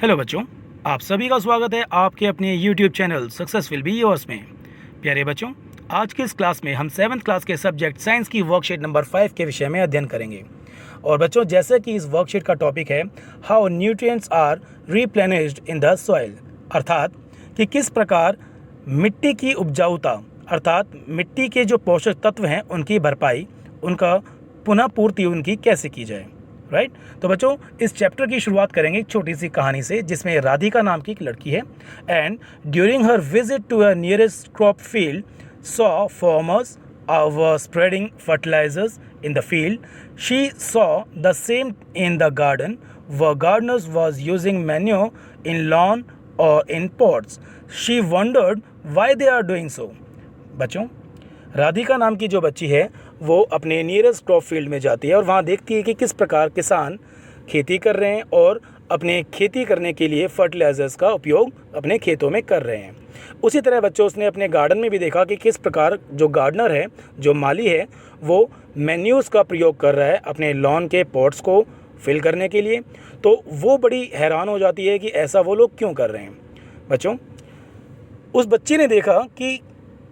Hello बच्चों, आप सभी का स्वागत है आपके अपने YouTube channel success will be yours में। प्यारे बच्चों, आज की इस क्लास में हम 7th क्लास के सब्जेक्ट साइंस की वर्कशीट नंबर 5 के विषय में अध्ययन करेंगे। और बच्चों, जैसे कि इस वर्कशीट का टॉपिक है how nutrients are replenished in the soil, अर्थात कि किस प्रकार मिट्टी की उपजाऊता अर्थात मिट्टी के जो पोषक तत्व हैं उनकी भरपाई, उनका पुनः पूर्ति उनकी कैसे की जाए। राइट। तो बच्चों, इस चैप्टर की शुरुआत करेंगे एक छोटी सी कहानी से जिसमें राधिका नाम की एक लड़की है and during her visit to a nearest crop field saw farmers were spreading fertilisers in the field. She saw the same in the garden where gardeners was using manure in lawn or in pots. She wondered why they are doing so. बच्चों, राधिका नाम की जो बच्ची है वो अपने nearest crop field में जाती है और वहाँ देखती है कि किस प्रकार किसान खेती कर रहे हैं और अपने खेती करने के लिए फर्टिलाइजर्स का उपयोग अपने खेतों में कर रहे हैं। उसी तरह बच्चों, उसने अपने गार्डन में भी देखा कि किस प्रकार जो गार्डनर है, जो माली है, वो मैन्यूर्स का प्रयोग कर रहा है अपने लॉन के पॉट्स को फिल करने के लिए। तो वो बड़ी हैरान हो जाती है कि ऐसा वो लोग क्यों कर रहे हैं। बच्चों, उस बच्ची ने देखा कि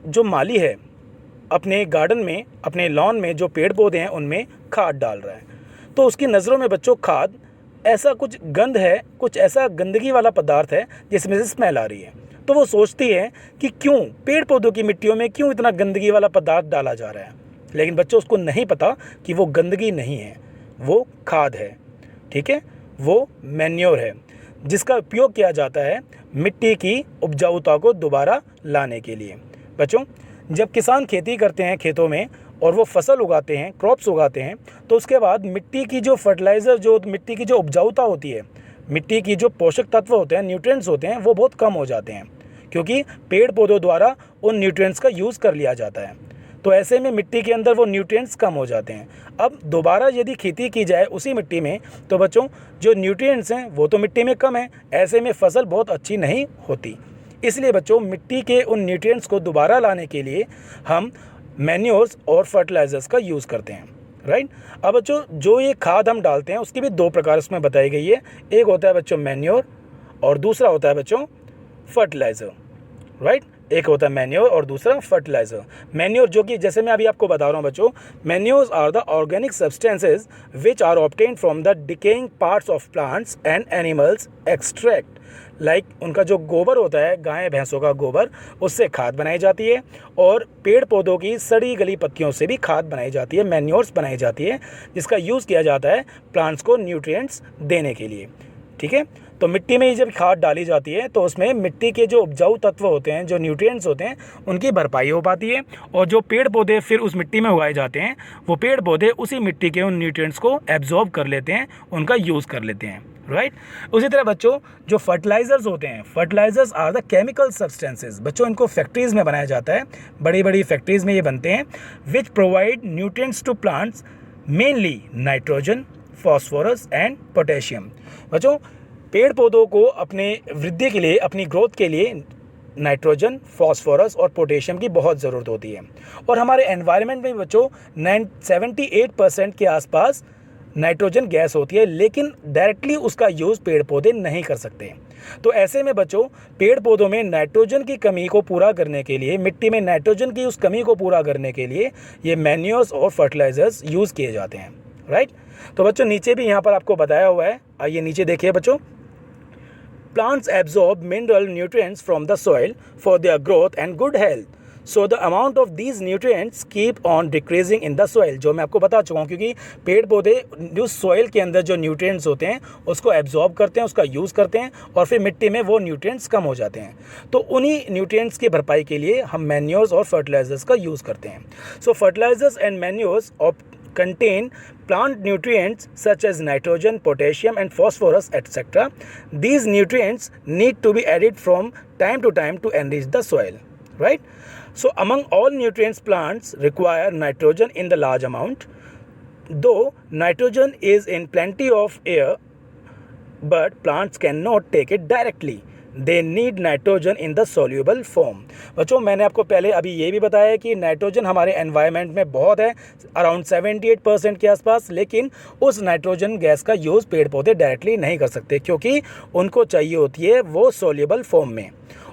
जो माली है अपने गार्डन में, अपने लॉन में जो पेड़ पौधे हैं उनमें खाद डाल रहा है। तो उसकी नज़रों में बच्चों खाद ऐसा कुछ गंध है, कुछ ऐसा गंदगी वाला पदार्थ है जिसमें से स्मेल आ रही है। तो वो सोचती है कि क्यों पेड़ पौधों की मिट्टियों में क्यों इतना गंदगी वाला पदार्थ डाला जा रहा है। लेकिन बच्चों, उसको नहीं पता कि वो गंदगी नहीं है, वो खाद है। ठीक है, वो मैन्योर है जिसका उपयोग किया जाता है मिट्टी की उपजाऊता को दोबारा लाने के लिए। बच्चों, जब किसान खेती करते हैं खेतों में और वो फसल उगाते हैं, क्रॉप्स उगाते हैं, तो उसके बाद मिट्टी की जो फर्टिलाइज़र, जो मिट्टी की जो उपजाऊता होती है, मिट्टी की जो पोषक तत्व होते हैं, न्यूट्रिएंट्स होते हैं, वो बहुत कम हो जाते हैं क्योंकि पेड़ पौधों द्वारा उन न्यूट्रिएंट्स का यूज़ कर लिया जाता है। तो ऐसे में मिट्टी के अंदर वो न्यूट्रिएंट्स कम हो जाते हैं। अब दोबारा यदि खेती की जाए उसी मिट्टी में, तो बच्चों जो न्यूट्रिएंट्स हैं वो तो मिट्टी में कम है, ऐसे में फसल बहुत अच्छी नहीं होती। इसलिए बच्चों, मिट्टी के उन न्यूट्रिएंट्स को दोबारा लाने के लिए हम मैन्योर्स और फर्टिलाइजर्स का यूज़ करते हैं। राइट। अब बच्चों, जो ये खाद हम डालते हैं उसकी भी दो प्रकार इसमें बताई गई है। एक होता है बच्चों मैन्योर और दूसरा होता है बच्चों फर्टिलाइज़र। राइट। एक होता है मैन्योर और दूसरा फर्टिलाइज़र। मैन्योर जो कि जैसे मैं अभी आपको बता रहा हूँ बच्चों, manures are the organic substances which are obtained from the decaying parts of plants and animals extract. Like उनका जो गोबर होता है, गाय भैंसों का गोबर, उससे खाद बनाई जाती है और पेड़ पौधों की सड़ी गली पत्तियों से भी खाद बनाई जाती है, मैन्योर्स बनाई जाती है, जिसका यूज़ किया जाता है प्लांट्स को न्यूट्रिएंट्स देने के लिए। ठीक है। तो मिट्टी में जब खाद डाली जाती है तो उसमें मिट्टी के जो उपजाऊ तत्व होते हैं, जो न्यूट्रिएंट्स होते हैं, उनकी भरपाई हो पाती है और जो पेड़ पौधे फिर उस मिट्टी में उगाए जाते हैं, वो पेड़ पौधे उसी मिट्टी के उन न्यूट्रिएंट्स को एब्जॉर्ब कर लेते हैं, उनका यूज़ कर लेते हैं। राइट। उसी तरह बच्चों, जो फर्टिलाइजर्स होते हैं, fertilizers are the chemical substances. बच्चों, इनको फैक्ट्रीज में बनाया जाता है, बड़ी बड़ी फैक्ट्रीज में ये बनते हैं, which provide nutrients to plants, mainly nitrogen, phosphorus and potassium. बच्चों, पेड़ पौधों को अपने वृद्धि के लिए, अपनी ग्रोथ के लिए नाइट्रोजन, फास्फोरस और पोटेशियम की बहुत ज़रूरत होती है। और हमारे एनवायरनमेंट में बच्चों 78% के आसपास नाइट्रोजन गैस होती है, लेकिन डायरेक्टली उसका यूज़ पेड़ पौधे नहीं कर सकते। तो ऐसे में बच्चों, पेड़ पौधों में नाइट्रोजन की कमी को पूरा करने के लिए, मिट्टी में नाइट्रोजन की उस कमी को पूरा करने के लिए ये मैन्योर्स और फर्टिलाइजर्स यूज़ किए जाते हैं। राइट। तो बच्चों, नीचे भी यहाँ पर आपको बताया हुआ है, आइए नीचे देखिए बच्चों। Plants absorb mineral nutrients from the soil for their growth and good health. So the amount of these nutrients keep on decreasing in the soil. जो मैं आपको बता चुका हूँ, क्योंकि पेड़ पौधे जो सॉइल के अंदर जो न्यूट्रिएंट्स होते हैं उसको एब्जॉर्ब करते हैं, उसका यूज़ करते हैं और फिर मिट्टी में वो न्यूट्रिएंट्स कम हो जाते हैं। तो उन्हीं न्यूट्रिएंट्स की भरपाई के लिए हम मैन्योर्स और फर्टिलाइजर्स का यूज़ करते हैं। So fertilisers and manures contain plant nutrients such as nitrogen, potassium and phosphorus etc. These nutrients need to be added from time to time to enrich the soil. Right. So among all nutrients, plants require nitrogen in the large amount. Though nitrogen is in plenty of air, but plants cannot take it directly. They need nitrogen in the soluble form. बच्चों मैंने आपको पहले अभी ये भी बताया कि nitrogen हमारे एनवायरनमेंट में बहुत है, अराउंड 78% के आसपास, लेकिन उस नाइट्रोजन गैस का यूज़ पेड़ पौधे डायरेक्टली नहीं कर सकते क्योंकि उनको चाहिए होती है वो सोल्यूबल फॉर्म में।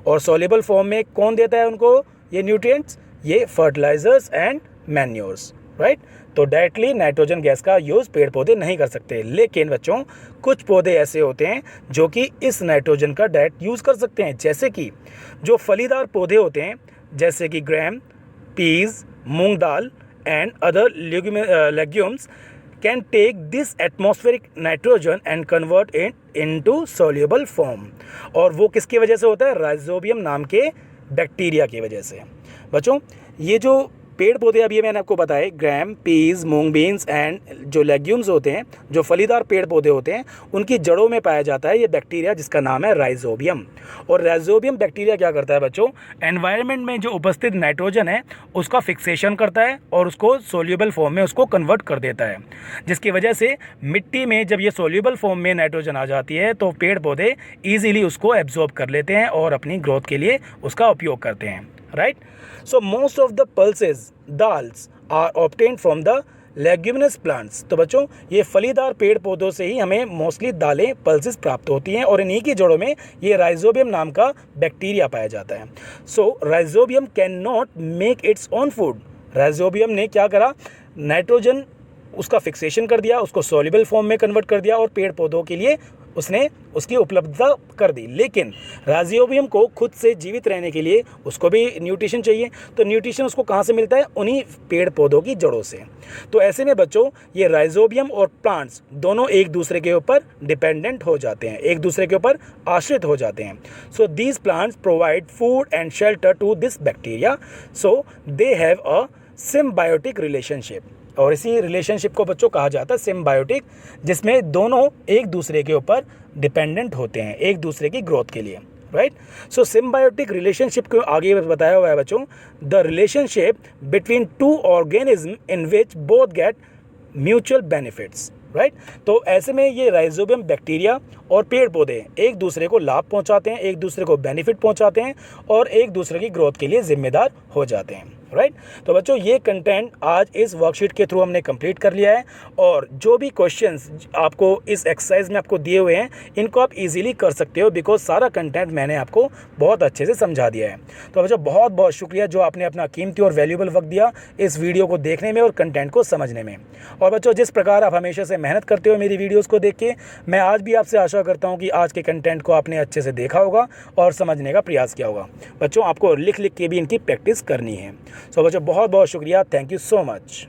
और सोल्यूबल फॉर्म में कौन देता है उनको ये न्यूट्रिएंट्स? ये फर्टिलाइजर्स एंड मैन्योर्स, राइट। तो डायरेक्टली नाइट्रोजन गैस का यूज़ पेड़ पौधे नहीं कर सकते, लेकिन बच्चों कुछ पौधे ऐसे होते हैं जो कि इस नाइट्रोजन का डायरेक्ट यूज़ कर सकते हैं, जैसे कि जो फलीदार पौधे होते हैं जैसे कि gram, peas, moong dal and other legumes can take this atmospheric nitrogen and convert it into soluble form. और वो किसकी वजह से होता है? राइजोबियम नाम के बैक्टीरिया की वजह से। बच्चों ये जो पेड़ पौधे अभी मैंने आपको बताए, ग्राम, पीज, मूंग बीन्स एंड जो लेग्यूम्स होते हैं, जो फलीदार पेड़ पौधे होते हैं, उनकी जड़ों में पाया जाता है ये बैक्टीरिया जिसका नाम है राइजोबियम। और राइजोबियम बैक्टीरिया क्या करता है बच्चों? एनवायरनमेंट में जो उपस्थित नाइट्रोजन है उसका फिक्सेशन करता है और उसको सोल्यूबल फॉर्म में उसको कन्वर्ट कर देता है, जिसकी वजह से मिट्टी में जब ये सोल्यूबल फॉर्म में नाइट्रोजन आ जाती है तो पेड़ पौधे ईजिली उसको एब्जॉर्ब कर लेते हैं और अपनी ग्रोथ के लिए उसका उपयोग करते हैं, right. So most of the pulses, dals are obtained from the leguminous plants। तो बच्चों ये फलीदार पेड़ पौधों से ही हमें मोस्टली दालें, पल्सेस प्राप्त होती हैं और इन्हीं की जड़ों में ये राइजोबियम नाम का बैक्टीरिया पाया जाता है। So rhizobium cannot make its own food. Rhizobium ने क्या करा? नाइट्रोजन उसका फिक्सेशन कर दिया, उसको सॉल्युबल फॉर्म में कन्वर्ट कर दिया और पेड़ पौधों के लिए उसने उसकी उपलब्धता कर दी। लेकिन राइजोबियम को खुद से जीवित रहने के लिए उसको भी न्यूट्रिशन चाहिए, तो न्यूट्रिशन उसको कहाँ से मिलता है? उन्हीं पेड़ पौधों की जड़ों से। तो ऐसे में बच्चों ये राइजोबियम और प्लांट्स दोनों एक दूसरे के ऊपर डिपेंडेंट हो जाते हैं, एक दूसरे के ऊपर आश्रित हो जाते हैं। So these plants provide food and shelter to this bacteria, so they have a symbiotic relationship. और इसी रिलेशनशिप को बच्चों कहा जाता है सिम्बायोटिक, जिसमें दोनों एक दूसरे के ऊपर डिपेंडेंट होते हैं एक दूसरे की ग्रोथ के लिए, राइट। सो सिम्बायोटिक रिलेशनशिप को आगे बताया हुआ है बच्चों, the relationship between two organism in which both get mutual benefits, right. तो ऐसे में ये राइजोबियम बैक्टीरिया और पेड़ पौधे एक दूसरे को लाभ पहुंचाते हैं, एक दूसरे को बेनिफिट पहुंचाते हैं और एक दूसरे की ग्रोथ के लिए जिम्मेदार हो जाते हैं, राइट। तो बच्चों ये कंटेंट आज इस वर्कशीट के थ्रू हमने कंप्लीट कर लिया है और जो भी क्वेश्चंस आपको इस एक्सरसाइज में आपको दिए हुए हैं इनको आप इजीली कर सकते हो, बिकॉज सारा कंटेंट मैंने आपको बहुत अच्छे से समझा दिया है। तो बच्चों बहुत बहुत शुक्रिया जो आपने अपना कीमती और वैल्यूएबल वक्त दिया इस वीडियो को देखने में और कंटेंट को समझने में। और बच्चों जिस प्रकार आप हमेशा से मेहनत करते हो मेरी वीडियोज़ को देख के, मैं आज भी आपसे आशा करता हूँ कि आज के कंटेंट को आपने अच्छे से देखा होगा और समझने का प्रयास किया होगा। बच्चों आपको लिख लिख के भी इनकी प्रैक्टिस करनी है। सो बच्चों बहुत बहुत शुक्रिया, थैंक यू सो मच।